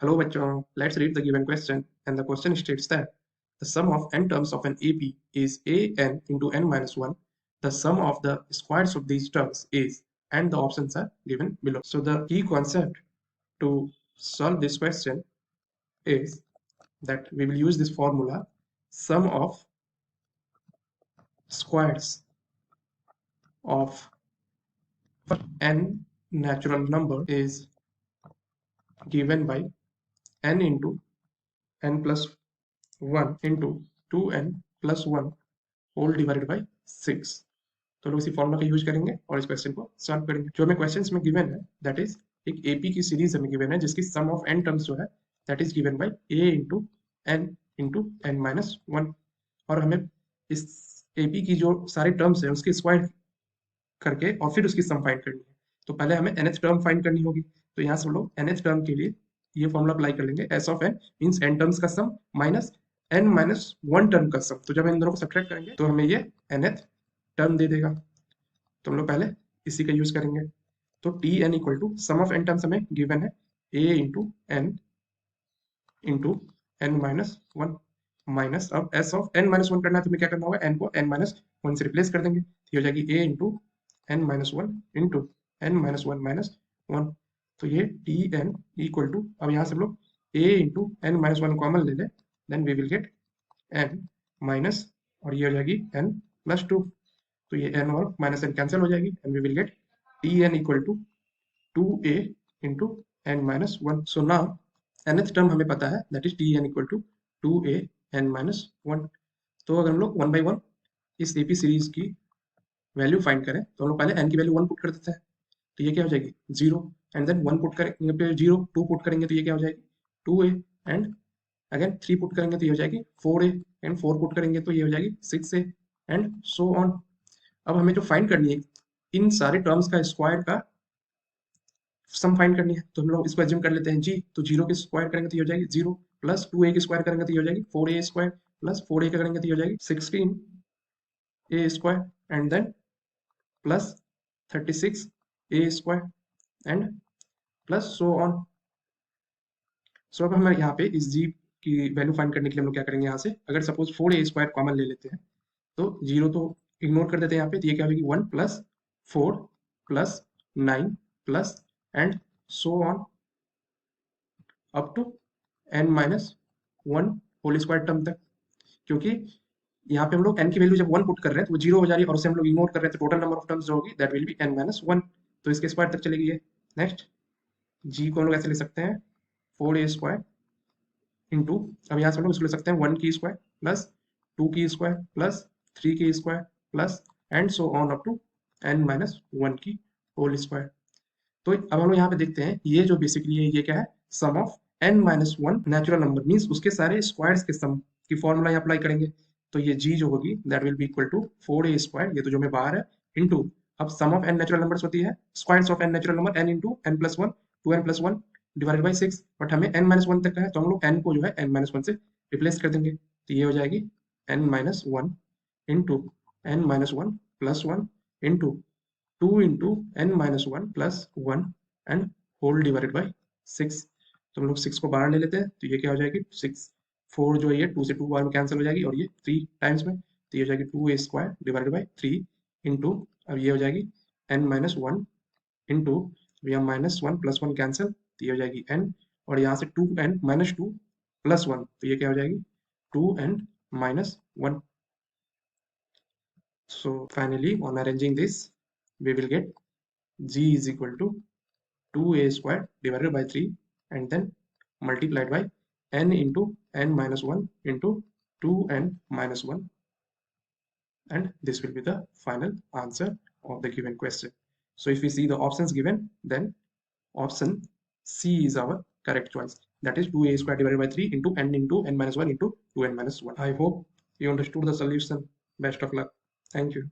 Hello bachcho, let's read the given question, and the question states that the sum of n terms of an AP is an into n minus 1. The sum of the squares of these terms is, and the options are given below. So the key concept to solve this question is that we will use this formula, sum of squares of n natural number is given by n into n plus 1 into 2n plus 1 whole divided by 6। तो लोग इसी formula का use करेंगे और इस question को solve करेंगे। जो हमें क्वेश्चंस में गिवन है दैट इज एक एपी की सीरीज हमें गिवन है जिसकी सम ऑफ एन टर्म्स जो है that is given by a into n minus 1 और हमें इस एपी की जो सारे टर्म्स है उसके स्क्वायर करके और फिर उसकी सम फाइंड करनी है। तो पहले हमें nth टर्म फाइंड करनी होगी, तो यहाँ से हम लोग nth टर्म के लिए ये फॉर्मूला अप्लाई कर लेंगे, S of n means n terms का sum minus n minus 1 term का सम। तो जब इन दोनों को सब्ट्रैक्ट करेंगे तो हमें ये nth टर्म दे देगा। तो हम लोग पहले इसी का यूज करेंगे। तो T n equal to sum of n terms हमें गिवन है a into n minus 1 minus, अब एस ऑफ एन माइनस 1 करना है तो हमें क्या करना होगा, एन को एन माइनस 1 से रिप्लेस कर देंगे। तो हो जाएगी a into n minus 1 into n minus 1 minus 1। तो ये टी एन इक्वल टू, अब यहाँ से हम लोग a into n minus 1 common ले लें, then we will get n minus, और ये हो जाएगी एन प्लस 2। तो ये एन और माइनस एन कैंसिल हो जाएगी and we will get T n equal to 2a into n minus 1। So now nth term हमें पता है that is T n equal to 2a n minus 1। तो अगर हम लोग 1 बाई 1 इस एपी सीरीज की वैल्यू फाइंड करें तो हम लोग पहले n की वैल्यू 1 पुट कर देते हैं, तो ये क्या हो जाएगी 0, एंड देन 1 पुट करेंगे तो 0, 2 पुट करेंगे तो ये क्या हो जाएगी 2a, एंड अगेन 3 पुट करेंगे तो ये हो जाएगी 4a, एंड 4 पुट करेंगे तो ये हो जाएगी 6a, एंड सो ऑन। अब हमें जो फाइंड करनी है इन सारे टर्म्स का स्क्वायर का सम फाइंड करनी है, तो हम लोग इसको एज्यूम कर लेते हैं जी। तो 0 के स्क्वायर करेंगे तो ये हो जाएगी 0, प्लस 2a के स्क्वायर करेंगे तो ये हो जाएगी 4a स्क्वायर, प्लस 4a का करेंगे तो ये हो जाएगी 16a square, and then plus 36a square and plus so on. So अब हमें यहाँ पे इस जी की वैल्यू फाइंड करने के लिए हम लोग क्या करेंगे, यहाँ से अगर सपोज 4a स्क्वायर कॉमन ले लेते हैं तो 0 तो इग्नोर कर देते हैं यहाँ पे, तो ये क्या होगी 1 plus 4 plus 9 plus and so on up to n minus 1 whole square term तक। क्योंकि यहाँ पे हम लोग n की वैल्यू जब 1 पुट कर रहे हैं तो वो 0 हो जा रही है और उसे हम लोग इग्नोर कर रहे हैं, तो टोटल नंबर ऑफ टर्म्स जो होगी that will B n minus 1। तो इसके स्क्वायर तक चलेगी ये। नेक्स्ट g को हम लोग ऐसे ले सकते हैं 4a स्क्वायर इंटू, अब यहाँ से हम लोग इसको ले सकते हैं 1 की स्क्वायर प्लस 2 की स्क्वायर प्लस 3 की square plus and so on up to n minus 1 की होल स्क्वायर। तो अब हम लोग यहाँ पे देखते हैं ये जो बेसिकली है ये क्या है, sum of n minus 1 natural number means उसके सारे स्क्वायर्स के सम की फॉर्मूला यहाँ अप्लाई करेंगे। तो ये g जो होगी that will be equal to 4a square, ये तो जो हमें बाहर है, इंटू अब sum of n natural numbers होती है squares of n natural number n into n plus 1 2n plus 1 divided by 6, but हमें n माइनस 1 तक का है तो हम लोग n को जो है n माइनस 1 से रिप्लेस कर देंगे। तो ये हो जाएगी n minus 1 into n minus 1 plus 1 into 2 into n minus 1 plus 1 and whole divided by 6। तो हम लोग 6 को बाहर ले लेते हैं तो ये क्या हो जाएगी 6 4 जो है ये 2 से 2 बार में कैंसिल हो जाएगी और ये 3 टाइम्स में, तो ये हो जाएगी 2a square divided by 3 into, अब ये हो जाएगी n माइनस 1 इंटू, यहाँ माइनस 1 प्लस 1 कैंसिल तो ये हो जाएगी n, और यहाँ से 2n माइनस 2 प्लस 1 तो ये क्या हो जाएगी 2n minus 1। So finally on arranging this we will get g is equal to 2a square divided by 3 and then multiplied by n into n minus 1 into 2n minus 1, and this will be the final answer of the given question. So if we see the options given, then option C is our correct choice, that is 2a square divided by 3 into n minus 1 into 2n minus 1. I hope you understood the solution. Best of luck. Thank you.